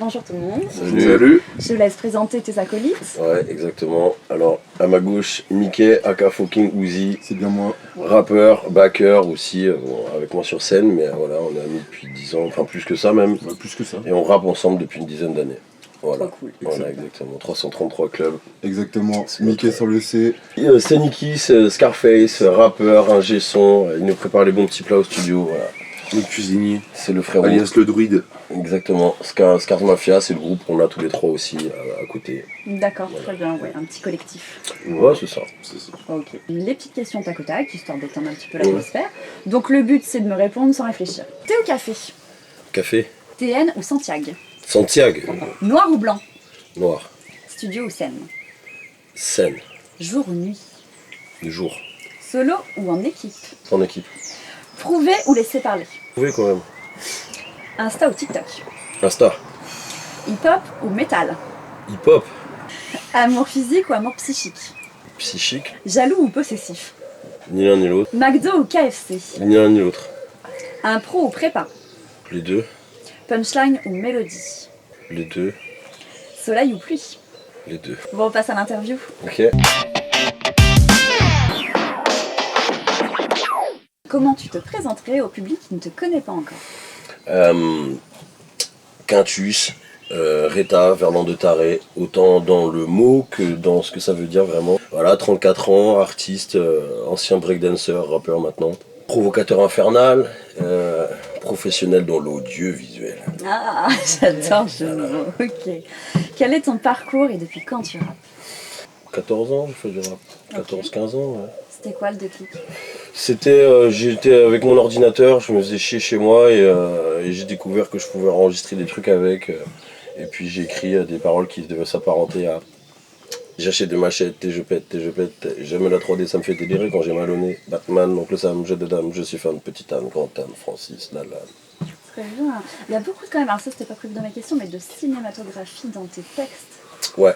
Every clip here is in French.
bonjour tout le monde. Salut. Je te laisse présenter tes acolytes. Ouais, exactement. Alors, à ma gauche, Mickey, aka fucking Uzi. C'est bien moi. Rappeur, backer aussi, avec moi sur scène, mais voilà, on est amis depuis 10 ans, enfin plus que ça même. Ouais, plus que ça. Et on rappe ensemble depuis une dizaine d'années. Voilà. Trop cool. Voilà, exactement. 333 clubs. Exactement. C'est Mickey notre- sur le C. C'est Nicky, c'est Scarface, rappeur, ingé son. Il nous prépare les bons petits plats au studio. Voilà. Le cuisinier, C'est le frérot. alias le druide. Exactement. Scars Mafia, c'est le groupe qu'on a tous les trois aussi à côté. D'accord, très bien, ouais, un petit collectif. Ouais, c'est ça. Ok. Les petites questions tac au tac, histoire d'étendre un petit peu l'atmosphère. Donc le but c'est de me répondre sans réfléchir. Thé ou café? Café. TN ou Santiago? Santiago. Noir ou blanc? Noir. Studio ou scène? Scène. Jour ou nuit? Du jour. Solo ou en équipe? En équipe. Prouver ou laisser parler? Vous pouvez quand même. Insta ou TikTok? Insta. Hip-hop ou métal? Hip-hop. Amour physique ou amour psychique? Psychique. Jaloux ou possessif? Ni l'un ni l'autre. McDo ou KFC? Ni l'un ni l'autre. Impro ou prépa? Les deux. Punchline ou mélodie? Les deux. Soleil ou pluie? Les deux. Bon, on passe à l'interview. Ok. Comment tu te présenterais au public qui ne te connaît pas encore? Quintus. Reta, Verlan de Taré, autant dans le mot que dans ce que ça veut dire vraiment. Voilà, 34 ans, artiste, ancien breakdancer, rappeur maintenant. Provocateur infernal, professionnel dans l'audiovisuel. Ah, j'adore ce mot. Ok. Quel est ton parcours et depuis quand tu rappes? 14 ans, je fais du rap. 14-15 ans, ouais. C'était quoi le déclic? C'était, j'étais avec mon ordinateur, je me faisais chier chez moi et j'ai découvert que je pouvais enregistrer des trucs avec. Et puis j'ai écrit des paroles qui devaient s'apparenter à j'achète des machettes, et je pète, j'aime la 3D, ça me fait délirer quand j'ai mal au nez. Batman, oncle Sam, jeu de dame, je suis fan, petite âme, grande âme, Francis, Lalanne. Très bien. Il y a beaucoup quand même, alors ça c'était pas prévu dans mes questions, mais de cinématographie dans tes textes. Ouais.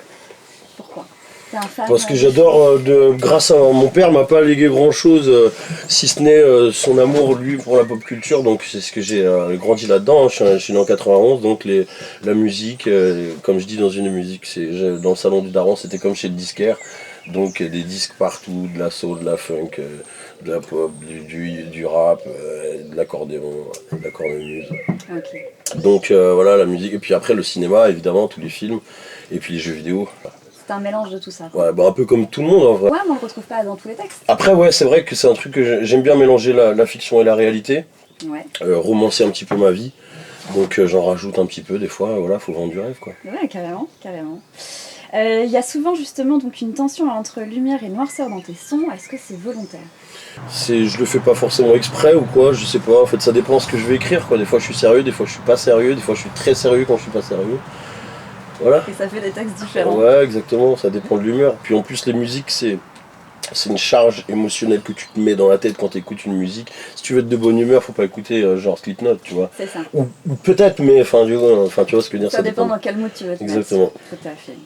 Pourquoi? T'es un fan? Parce que j'adore, grâce à mon père, m'a pas légué grand chose, si ce n'est son amour lui pour la pop culture, donc c'est ce que j'ai grandi là-dedans. Je suis né en 91, donc la musique, comme je dis dans une musique, dans le salon du Daron, c'était comme chez le disquaire, donc des disques partout, de la soul, de la funk, de la pop, du rap, de l'accordéon, de la cornemuse. Ok. Donc voilà la musique, et puis après le cinéma évidemment, tous les films, et puis les jeux vidéo. C'est un mélange de tout ça. Ouais, bah un peu comme tout le monde en vrai. Ouais, mais on le retrouve pas dans tous les textes. Après ouais, c'est vrai que c'est un truc que j'aime bien mélanger la fiction et la réalité, Ouais. romancer un petit peu ma vie, donc j'en rajoute un petit peu des fois, voilà, faut vendre du rêve quoi. Ouais, carrément, carrément. Il y a souvent justement donc une tension entre lumière et noirceur dans tes sons. Est-ce que c'est volontaire? Je le fais pas forcément exprès ou quoi, je sais pas, en fait ça dépend de ce que je vais écrire quoi, des fois je suis sérieux, des fois je suis pas sérieux, des fois je suis très sérieux quand je suis pas sérieux. Voilà. Et ça fait des textes différents. Ouais, exactement, ça dépend de l'humeur. Puis en plus, les musiques, c'est une charge émotionnelle que tu te mets dans la tête quand tu écoutes une musique. Si tu veux être de bonne humeur, faut pas écouter genre Slipknot, tu vois. C'est ça. Ou peut-être, mais enfin, tu vois ce que je veux dire. Ça dépend dans quel mood tu veux te Exactement. mettre. Tout à fait.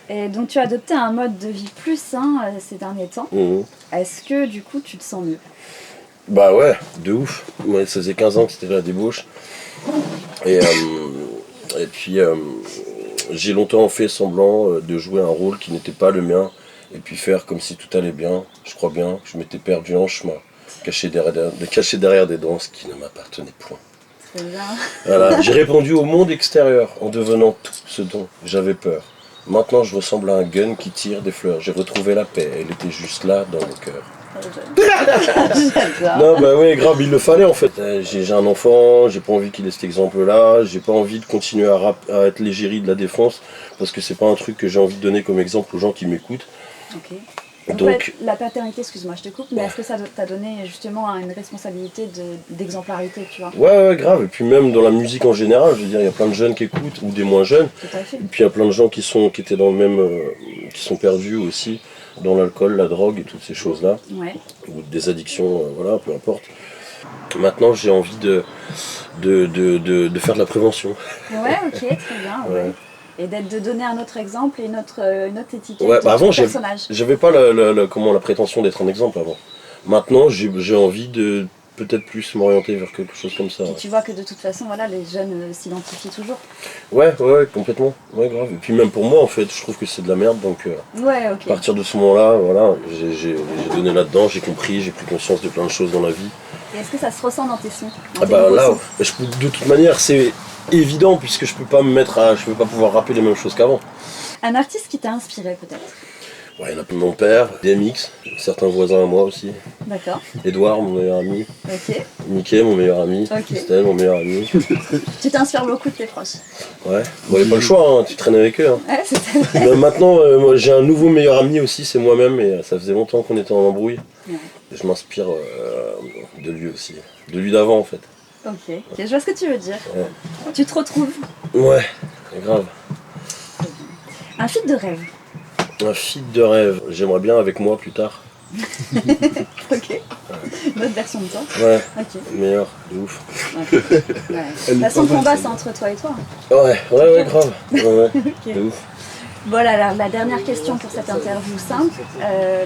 Et donc tu as adopté un mode de vie plus sain ces derniers temps. Mhm. Est-ce que du coup tu te sens mieux? Bah ouais, de ouf. Moi, ça faisait 15 ans que c'était la débauche. Et puis, j'ai longtemps fait semblant de jouer un rôle qui n'était pas le mien. Et puis faire comme si tout allait bien. Je crois bien que je m'étais perdu en chemin. Caché derrière des danses qui ne m'appartenaient point. Très bien. Voilà, j'ai répondu au monde extérieur en devenant tout ce dont j'avais peur. Maintenant je ressemble à un gun qui tire des fleurs. J'ai retrouvé la paix, elle était juste là dans le cœur. J'adore. Non bah oui grave, il le fallait en fait. J'ai un enfant, j'ai pas envie qu'il ait cet exemple là, j'ai pas envie de continuer à être l'égérie de la défense, parce que c'est pas un truc que j'ai envie de donner comme exemple aux gens qui m'écoutent. Ok. Donc la paternité, excuse-moi, je te coupe, mais est-ce que ça t'a donné justement une responsabilité d'exemplarité, tu vois? ouais grave, et puis même dans la musique en général, je veux dire, il y a plein de jeunes qui écoutent, ou des moins jeunes, Tout à fait. et puis il y a plein de gens qui étaient dans le même, qui sont perdus aussi dans l'alcool, la drogue et toutes ces choses-là, Ouais. ou des addictions, voilà, peu importe. Maintenant j'ai envie de faire de la prévention. Ouais, ok, très bien. Ouais. Ouais. Et de donner un autre exemple et une autre étiquette Ouais, bah avant, de personnage. j'avais pas la prétention d'être un exemple avant. Maintenant, j'ai envie de peut-être plus m'orienter vers quelque chose comme ça. Puis tu vois que de toute façon, voilà, les jeunes s'identifient toujours. Ouais, complètement. Ouais, grave. Et puis même pour moi, en fait, je trouve que c'est de la merde. Donc, Ouais, à ok. partir de ce moment-là, voilà, j'ai donné là-dedans, j'ai compris, j'ai pris conscience de plein de choses dans la vie. Et est-ce que ça se ressent dans tes sons? Ah bah là, de toute manière, c'est évident puisque je peux pas je peux pas pouvoir rapper les mêmes choses qu'avant. Un artiste qui t'a inspiré peut-être? Ouais, il y en a plein. Mon père, DMX, certains voisins à moi aussi. D'accord, Edouard, mon meilleur ami. ok. Mickey, mon meilleur ami. Ok. Stel, mon meilleur ami. Tu t'inspires beaucoup de tes proches. Ouais, bon, y a pas le choix, hein, tu traînes avec eux. Hein. Ouais, c'est Mais maintenant, moi, j'ai un nouveau meilleur ami aussi, c'est moi-même, et ça faisait longtemps qu'on était en embrouille. Ouais. Et je m'inspire de lui aussi. De lui d'avant, en fait. Ok, je vois ce que tu veux dire. Ouais. Tu te retrouves. Ouais, grave. Un feat de rêve. Un feat de rêve. J'aimerais bien avec moi plus tard. Ok. Une autre version de toi. Ouais, Ok. meilleur, de ouf. Ouais. De toute façon, le combat, c'est entre toi et toi. Ouais, grave. Ouais, Ok. de ouf. Voilà, la dernière question pour cette interview simple,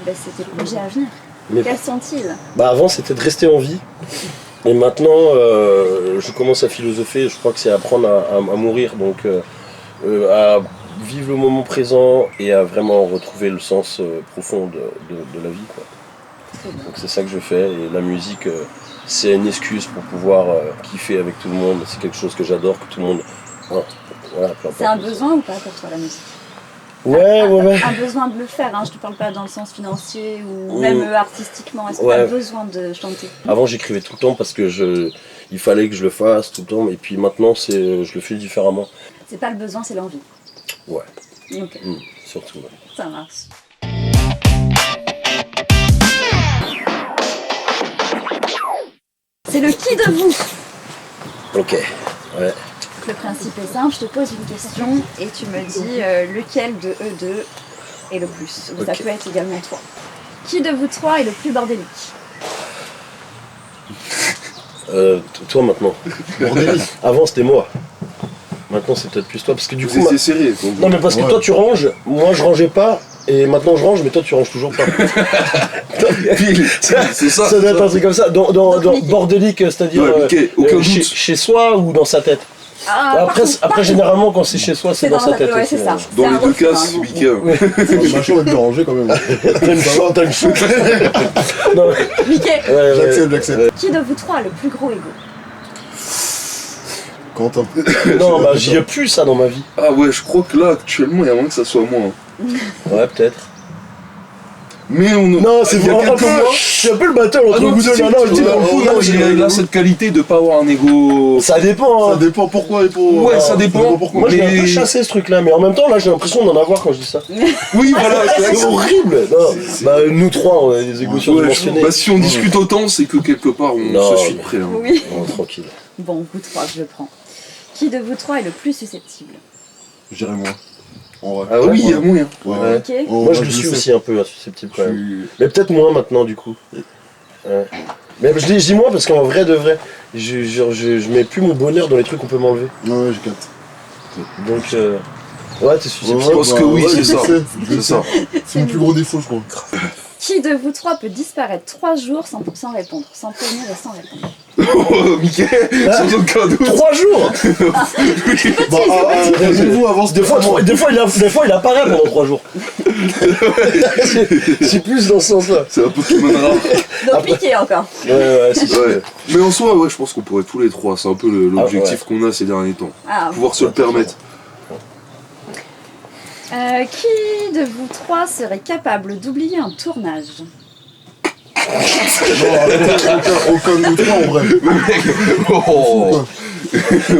c'était le projet à venir. Mais Quels sont-ils? bah avant, c'était de rester en vie. Et maintenant, je commence à philosopher. Je crois que c'est apprendre à mourir. Donc, à vivre le moment présent et à vraiment retrouver le sens profond de la vie, quoi. Très bien. Donc c'est ça que je fais. Et la musique, c'est une excuse pour pouvoir kiffer avec tout le monde. C'est quelque chose que j'adore, que tout le monde... Voilà, peu C'est un importe. besoin ou pas pour toi la musique? Ouais. Un besoin de le faire, hein. Je te parle pas dans le sens financier ou même artistiquement. Est-ce que tu as Ouais. besoin de chanter? Avant, j'écrivais tout le temps parce que il fallait que je le fasse tout le temps. Et puis maintenant, je le fais différemment. C'est pas le besoin, c'est l'envie. Ouais, Ok, surtout. Ouais. ça marche. C'est le qui de vous. Ok, ouais. Le principe est simple, je te pose une question et tu me dis lequel de eux deux est le plus. Ou ça Ok. peut être également toi. Qui de vous trois est le plus bordélique? Toi maintenant. Avant, c'était moi. Maintenant, c'est peut-être plus toi. Parce que du coup... C'est serré. Donc... Non mais parce que toi tu ranges, moi je rangeais pas, et maintenant je range, mais toi tu ranges toujours pas. C'est ça. Ça doit être un truc comme ça, dans Mickey. bordélique, c'est-à-dire Ouais, Mickey, aucun chez, doute. chez soi ou dans sa tête. Après généralement quand c'est chez soi, c'est dans sa tête. Ouais, aussi, c'est ça. hein. Dans C'est les un deux refus, cas, hein, c'est bon. Mickey. Ma chambre est dérangée quand même. T'as une chute. Non, Mickey, ouais. J'accepte. qui de vous trois a le plus gros ego? Quentin. Non, bah j'y ai plus ça dans ma vie. Ah ouais, je crois que là, actuellement, il y a moins que ça soit moi. Hein. Ouais, peut-être. Mais on... Non, c'est il y a vraiment un quelques peu. mois... C'est un peu le battle Ah entre non, vous deux là. Non, je dis dans le coup, non, il a cette qualité de pas avoir un ego... Ça dépend. Ça Hein. dépend pourquoi et pour. Ouais, ça dépend. pourquoi. Moi, je l'ai un Mais- peu chassé ce truc-là, mais en même temps, là, j'ai l'impression d'en avoir quand je dis ça. Oui, voilà, c'est vrai que C'est horrible. Non, bah, nous trois, on a des égos Ouais, surdimensionnés. bah, si on discute autant, c'est que quelque part, on Non, se suit de mais- près. Hein. Oui. Non, tranquille. Bon, vous trois, je le prends. Qui de vous trois est le plus susceptible? Je dirais moi. En vrai. Ah Ah ouais, oui, il y a moyen. Ouais. Ok. Oh, Moi, je le suis aussi un peu susceptible quand même. Mais peut-être moins maintenant, du coup. Ouais. Mais je dis moi parce qu'en vrai de vrai, je mets plus mon bonheur dans les trucs qu'on peut m'enlever. Ouais, je capte. Donc, ouais, t'es susceptible. Je pense que oui, c'est ça. C'est C'est ça. C'est mon plus gros défaut, je crois. Qui de vous trois peut disparaître 3 jours sans répondre, sans prévenir et sans répondre? Oh, Mickey, sans aucun doute. 3 jours. Bah, vous avance Des fois, il apparaît pendant 3 jours. C'est plus dans ce sens-là. C'est un peu qui mènera. Donc piqué encore. Ouais, c'est sûr. Ouais. Mais en soi, ouais, je pense qu'on pourrait tous les trois. C'est un peu l'objectif qu'on a ces derniers temps. Ah, Pouvoir se le permettre. qui de vous trois serait capable d'oublier un tournage? Non, arrêtez, aucun de nous trois en vrai. Oh.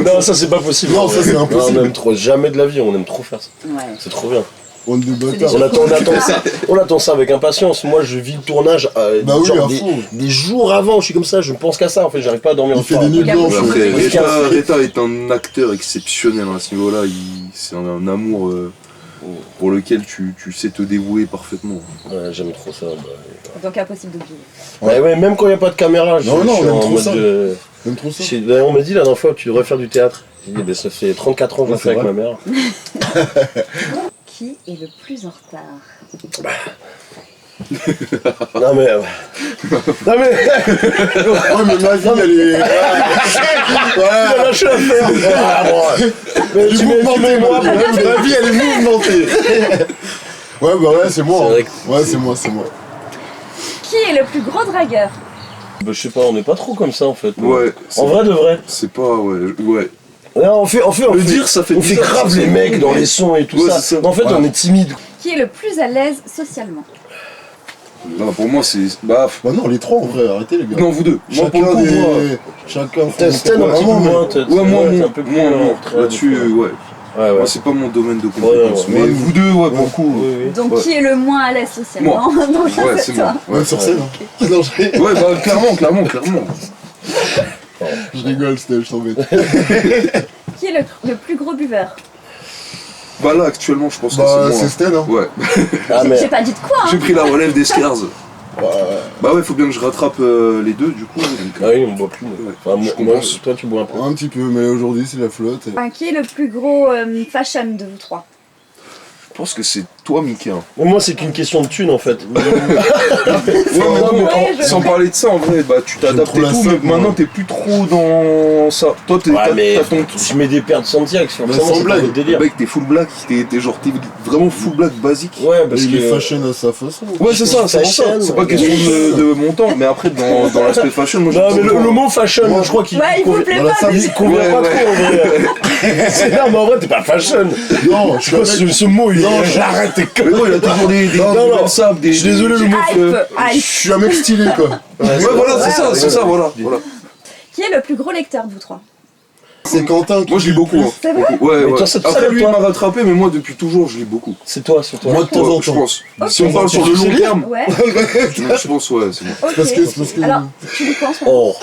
Non, ça c'est pas possible. Non, ça, c'est impossible. Non, on aime trop, jamais de la vie, on aime trop faire ça. Ouais. C'est trop bien. On est des bâtards. On attend ça avec impatience. Moi, je vis le tournage Bah oui, genre à fond. des jours avant. Je suis comme ça, je ne pense qu'à ça. En fait, j'arrive pas à dormir Il le fait soir. des nuits blanches. Après, Oui, Reta est un acteur exceptionnel à ce niveau-là. C'est un amour pour lequel tu sais te dévouer parfaitement. Ouais, j'aime trop ça. Donc impossible d'oublier. Ouais, même quand il n'y a pas de caméra, je Non, suis on aime en trop mode ça. de- J'aime trop ça. D'ailleurs, on m'a dit la dernière fois que tu devrais faire du théâtre. J'ai dit, ça fait 34 ans que je Ouais, le fais c'est avec vrai. ma mère. Qui est le plus en retard? Non mais... Non mais... Ouais, mais ma vie, elle est. Il a lâché l'affaire. Ah, bon. Mais Elle est tu mouvementée, moi. ma vie, elle est mouvementée. Ouais, bah ouais, c'est moi. C'est hein. vrai que- Ouais, c'est moi, c'est moi. Qui est le plus gros dragueur? Bah, je sais pas, on n'est pas trop comme ça en fait. Ouais, En vrai de vrai. c'est pas, ouais. Non, on fait Le dire, ça fait on fait bizarre, grave ça, les c'est- mecs dans les sons et tout Ouais, ça. c'est ça. Mais en fait, Ouais. on est timide. Qui est le plus à l'aise socialement? Non, pour moi, c'est. Bah, Bah non, les trois en vrai, arrêtez les gars. non, vous deux. Moi, pour le Chacun coup, moi. Chacun T'as Stan un petit peu vraiment, mais- moins. Ouais, moi, t'es moi, un peu plus moi, rentré, là-dessus, donc, ouais. Ouais, ouais. Moi, c'est pas mon domaine de compétence. ouais, mais ouais. vous deux, ouais, pour le coup. Oui, oui. Donc Ouais. qui est le moins à l'aise socialement? Donc ça, Ouais, c'est c'est toi. moi. Ouais, sur scène. Hein. Non, Ouais, bah, clairement. je rigole, Steph, je t'embête. Qui est le plus gros buveur? Bah, là, actuellement, je pense que Bah, c'est c'est moi. Stan, hein. Ouais. Ah, J'ai mais... pas dit de quoi, hein. J'ai pris la relève des Scars. Ouais. Bah, ouais, faut bien que je rattrape les deux, du coup. Donc, Ah oui, on boit plus. Ouais. Enfin, Je moi, comprends. toi, tu bois un peu. Un petit peu, mais aujourd'hui, c'est la flotte. Enfin, qui est le plus gros fashion de vous trois? je pense que c'est toi, Mickey. Hein. Mais moi, c'est qu'une question de thune en fait. Ouais, mais non, Ouais, je sans sais. parler de ça, en vrai, bah, tu t'adaptes trop et la tout, seum, mais moi. maintenant, t'es plus trop dans ça. Toi, Ouais, mais t'as ton. tu mets des paires de Santiago, Mais forcément, sans c'est pas blague. le délire. Mec, t'es full black, t'es genre, t'es vraiment full black basique. Ouais, parce Il est que... fashion à sa façon. Ouais, c'est ça, c'est pour ça. Fashion, C'est pas ouais. question de montant, mais après, dans l'aspect fashion, moi, Non, mais pas le mot fashion, Ouais. je crois qu'il Ouais, il vous convient- plaît Voilà, pas, ça, mais il convient Ouais, pas ouais. trop en vrai. C'est non, mais en vrai, t'es pas fashion. Non, je Tu suis vois, un mec- ce mot, il Non, j'arrête tes Mais non, il a toujours des non, belles sables, des. je suis désolé, le mot Hype, Je hype. suis un mec stylé, quoi. Ouais, voilà, c'est ça, c'est ça, voilà. Qui est le plus gros lecteur de vous trois? C'est Quentin qui. Moi, je lis beaucoup. Hein. C'est vrai? Ouais, Mais ouais. toi, ça te Après, sert, lui, il toi m'a rattrapé, mais moi, depuis toujours, je lis beaucoup. C'est toi, c'est toi. Moi, de temps en Je temps. pense. Ok. Si on parle sur le Tu sais long lire terme, Ouais, je pense, ouais, c'est bon. ok. Parce que. Alors, tu lis quoi en ce moment? Oh,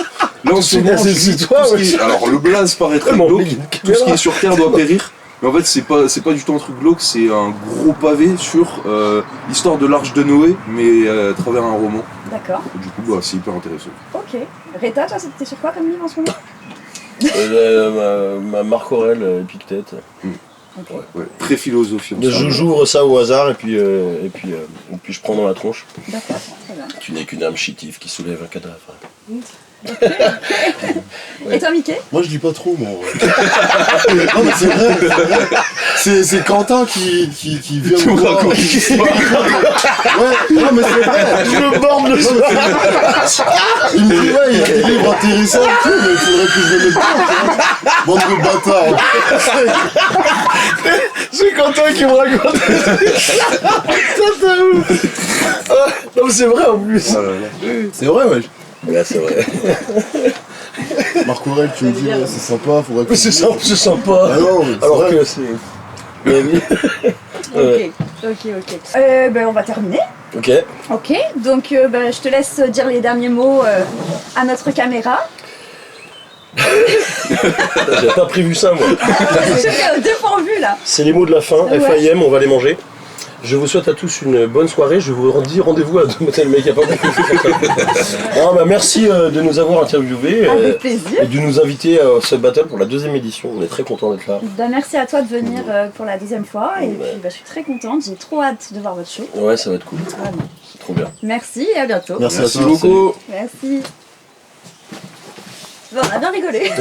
Là, en ce moment, c'est- je lis c'est toi, tout ce qui ouais. est- Alors, le blaze paraît très Vraiment, glauque. mais il y a une Tout ce qui caméra. est sur Terre doit périr. Mais en fait, c'est pas du tout un truc glauque, c'est un gros pavé sur l'histoire de l'Arche de Noé, mais à travers un roman. D'accord, Et du coup, bah, c'est hyper intéressant. ok. Rita, toi, t'es sur quoi comme livre en ce moment? ma Marc Aurèle, Épictète. Ok. Ouais, très philosophique. J'ouvre ça au hasard et puis je prends dans la tronche. D'accord, très bien. Tu n'es qu'une âme chétive qui soulève un cadavre. Et toi, Mickey? Moi, je lis pas trop, moi. Non, mais c'est vrai. C'est Quentin qui vient me voir. Ouais, non, mais c'est vrai. Je me borne de ça. Il me dit, ouais, il y a des livres intéressants et tout, mais il faudrait que je le mette dedans. Bande de bâtards. C'est Quentin qui me raconte. Ça, c'est ouf. Ah, non, mais c'est vrai en plus. Ah là là. C'est vrai, ouais. Ouais, c'est vrai. Marc Aurèle, tu me dis, ouais, c'est sympa, faudrait que. Mais c'est sympa. Ah non, mais c'est Alors vrai. que c'est. Mais oui. Ouais. Ok. Ben, on va terminer. Ok. Ok, donc ben, je te laisse dire les derniers mots à notre caméra. J'avais pas prévu ça, moi. J'étais dépourvu là. C'est les mots de la fin. Ouais. FIM, on va les manger. Je vous souhaite à tous une bonne soirée. Je vous dis rendez-vous à Domotel Mec. Merci de nous avoir interviewés Avec plaisir. et de nous inviter à ce battle pour la 2e édition. On est très contents d'être là. Ben, merci à toi de venir pour la 2e fois. Et puis ben, je suis très contente. J'ai trop hâte de voir votre show. Ouais, ça va être cool. Vraiment. C'est trop bien. Merci et à bientôt. Merci à Merci toi. beaucoup. Merci. Bon, on a bien rigolé.